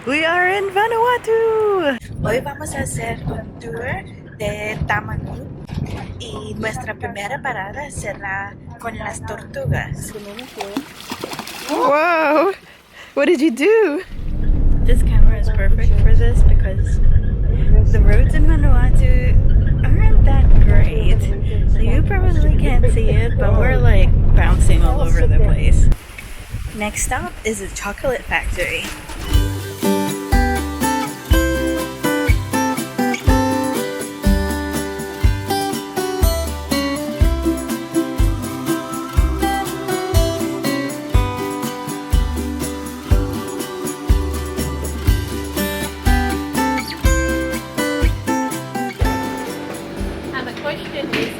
We are in Vanuatu. Hoy vamos a hacer un tour de Tamanu y nuestra primera parada será con las tortugas. Whoa! What did you do? This camera is perfect for this because the roads in Vanuatu aren't that great. So you probably can't see it, but we're like bouncing all over the place. Next stop is a chocolate factory.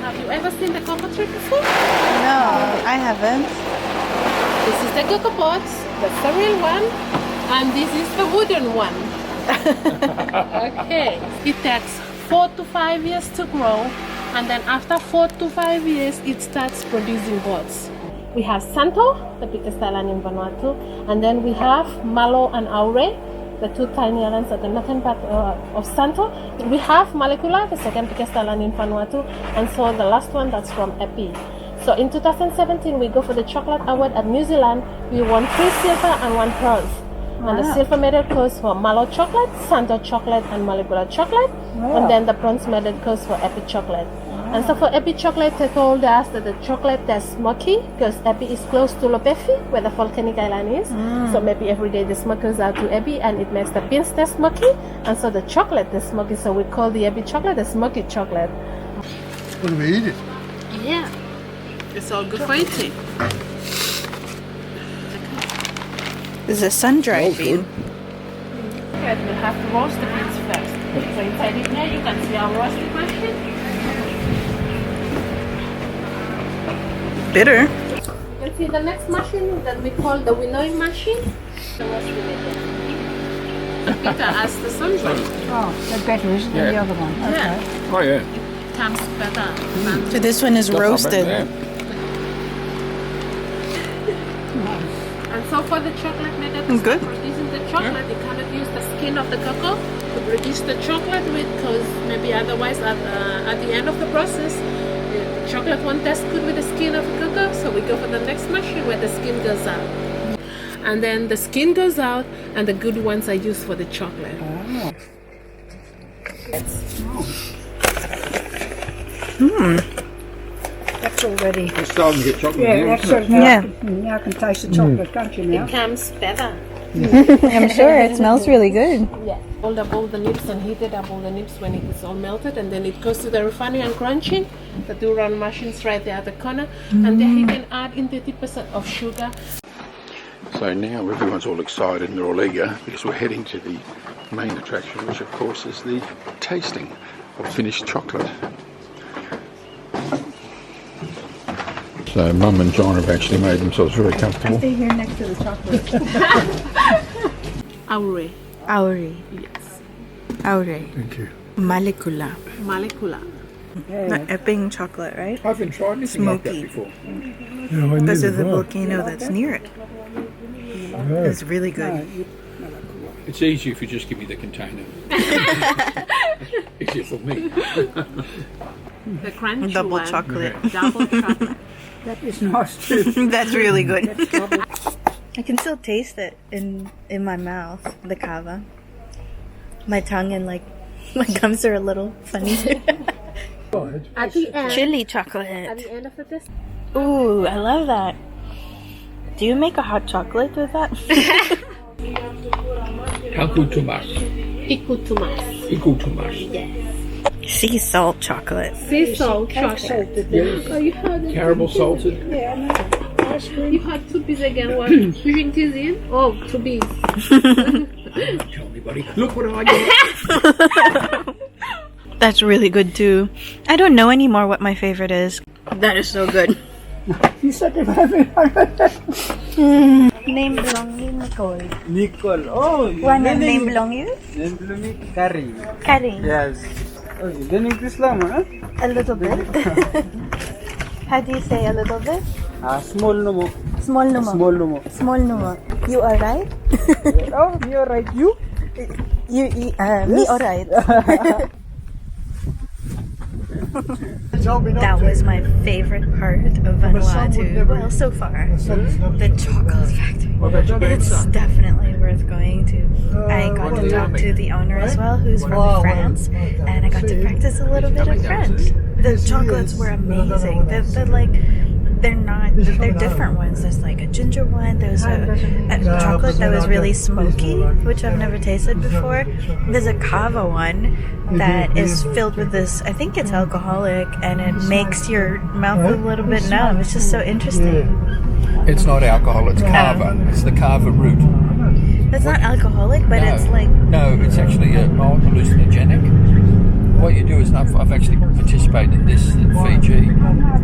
Have you ever seen the cocoa tree before? No, I haven't. This is the cocoa pot, the cereal one, and this is the wooden one. Okay. It takes 4 to 5 years to grow, and then after 4 to 5 years, it starts producing buds. We have Santo, the biggest island in Vanuatu, and then we have Malo and Aure, the two tiny islands at the northern part of Santo. We have Malekula, the second biggest island in Vanuatu, and so the last one that's from Epi. So in 2017, we go for the chocolate award at New Zealand. We won 3 silver and 1 bronze. Wow. And the silver medal goes for Malo chocolate, Santo chocolate, and Malekula chocolate. Wow. And then the bronze medal goes for Epi chocolate. And so for Epi chocolate, they told us that the chocolate that's smoky because Epi is close to Lopefi, where the volcanic island is. So maybe every day the smoke goes out to Epi and it makes the beans taste smoky. And so the chocolate is smoky, so we call the Epi chocolate the smoky chocolate. What do we eat it? Yeah, it's all good for eating. This is a sun-dried bean. Okay, we'll have to roast the beans first. So inside it here, you can see our roasting machine. Bitter. You can see the next machine that we call the winnowing machine. The roast related. Bitter as the sun-dried. Oh, that's better, isn't it? The other one. Okay. Yeah. Oh yeah. It comes better. So this one is roasted. And so for the chocolate method, Good. producing the chocolate, you cannot use the skin of the cocoa to produce the chocolate with, because maybe otherwise at the end of the process, the chocolate won't taste good with the skin of the cocoa. So we go for the next machine where the skin goes out. And then the skin goes out and the good ones are used for the chocolate. Oh. That's already. It's starting to get chocolate Yeah, now. that's Isn't it? now. Yeah. Now I can taste the chocolate, can't you now? It comes better. I'm sure it smells really good. Yeah. Hold up all the nips and heat it up all the nips when it is all melted, and then it goes to the refinery and crunching. The 2 round machines right there at the corner, and then you can add in 30% of sugar. So now everyone's all excited and they're all eager because we're heading to the main attraction, which of course is the tasting of finished chocolate. So Mum and John have actually made themselves very comfortable. Stay here next to the chocolate. Aure. Auri. Yes. Auri. Thank you. Malekula. Malekula. Not Epping chocolate, right? I haven't tried anything like that Smoky. before. Because of the volcano that's near it. It's really good. It's easier if you just give me the container. Easier for me. The crunchy Double one. chocolate. Double chocolate. That is nice too. That's really good. I can still taste it in my mouth, the kava. My tongue and like my gums are a little funny. At the end. Chili At chocolate. the end of the test. Ooh, I love that. Do you make a hot chocolate with that? Hakutumas. Ikutumas. Ikutumas. Sea salt chocolate. Sea salt chocolate. Oh, you had it. Caramel salted. You had 2 bees again. What? 2 bees in? Oh, 2 bees. Tell me, buddy. Look what I got. That's really good too. I don't know anymore what my favorite is. That is so good. You said it haven't. Name belong you, Nicole. Nicole. Oh, What name belong you? name belong me Kari. Karin. Yes. Okay, then English lang, huh? A little bit. How do you say a little bit? Small no mo. Small numo. Small no mo. Small numo. You are right? Oh, you're right. You? Me alright. That was my favorite part of Vanuatu. Well, so far, the chocolate factory. It's definitely worth going to. I got to talk to the owner as well, who's from France, and I got to practice a little bit of French. The chocolates were amazing. They're different ones. There's like a ginger one, there's a chocolate that was really smoky, which I've never tasted before. There's a kava one that is filled with this, I think it's alcoholic, and it makes your mouth a little bit numb. It's just so interesting. It's not alcohol, it's kava. It's the kava root. It's not alcoholic, but it's like... No, it's actually a mild hallucinogenic. What you do is, I've actually participated in this in Fiji.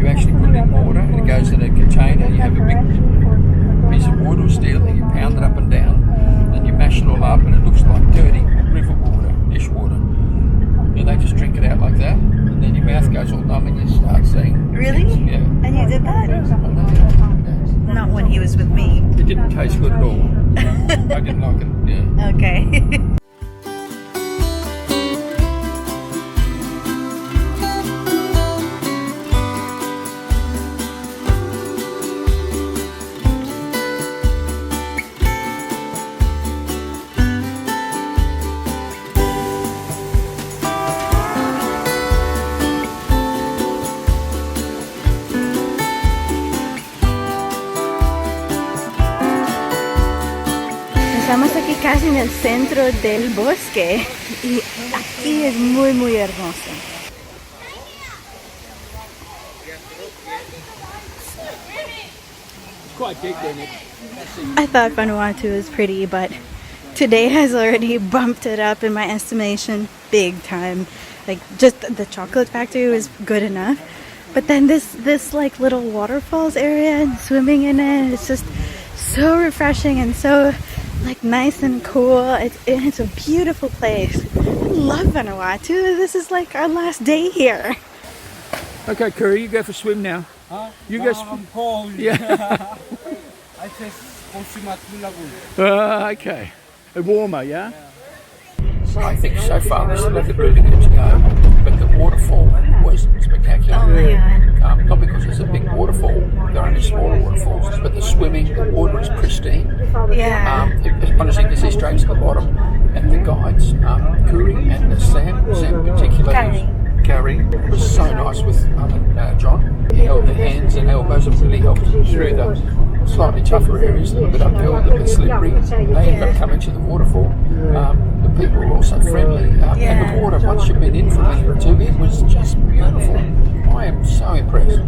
You actually put it in water and it goes in a container. You have a big piece of wood or steel and you pound it up and down. Then you mash it all up and it looks like dirty river water, dish water. And they just drink it out like that. And then your mouth goes all numb and you start seeing. Really? Yeah. And you did that? Yeah. Not when he was with me. It didn't taste good at all. I didn't like it. Yeah. Okay. Estamos aquí casi en el centro del bosque y aquí es muy hermoso. Quite big, isn't it? I thought Vanuatu was pretty, but today has already bumped it up in my estimation big time. Like just the chocolate factory was good enough, but then this like little waterfalls area and swimming in it, it's just so refreshing and so like nice and cool. It's a beautiful place. I love Vanuatu. This is like our last day here. Okay, Curry, you go for a swim now. Huh? You No, go I'm cold. Yeah. I just go swim at Lagoon. Okay. Warmer, yeah? I think so far we still have the brooding to go, but the waterfall was spectacular. Oh my god. Not because it's a big waterfall, they're only smaller waterfalls, but the swimming, the water is pristine. Yeah. Honestly, you can see straight to the bottom, and the guides, Kuri and Sam in particular, Gary was so nice with John. He held the hands and elbows and really helped through the slightly tougher areas, a little bit uphill, a little bit slippery. They ended up coming to the waterfall. The people were also friendly, and the water, once you've been in for a minute or two, it was just beautiful. I am so impressed.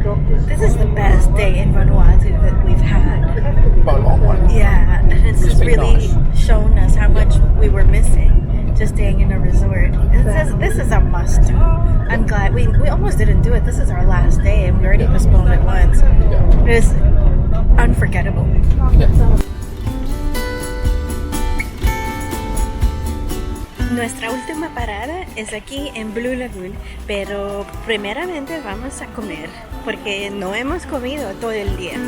This is the best day in Vanuatu that we've had. By a long way. Yeah, and it's just really shown us how much we were missing just staying in a resort. This is a must do. I'm glad we almost didn't do it. This is our last day and we already postponed it once. It was unforgettable. Yeah. Nuestra última parada es aquí en Blue Lagoon, pero primeramente vamos a comer porque no hemos comido todo el día.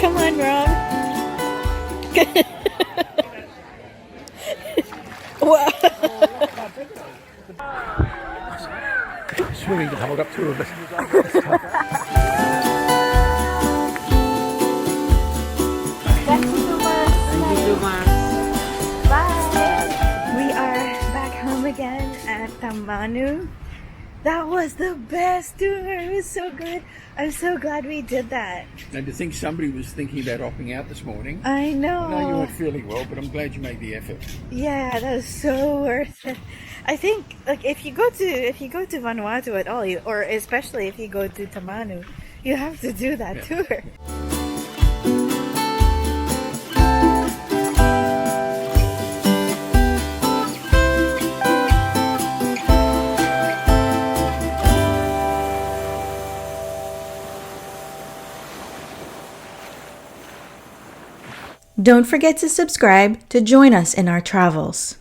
Come on, Rob. Wow. Swimming to hold up through a bit. We are back home again at Tamanu. That was the best tour. It was so good. I'm so glad we did that. And to think somebody was thinking about opting out this morning. I know. I know you weren't feeling well, but I'm glad you made the effort. Yeah, that was so worth it. I think like if you go to Vanuatu at all, or especially if you go to Tamanu, you have to do that tour. Don't forget to subscribe to join us in our travels.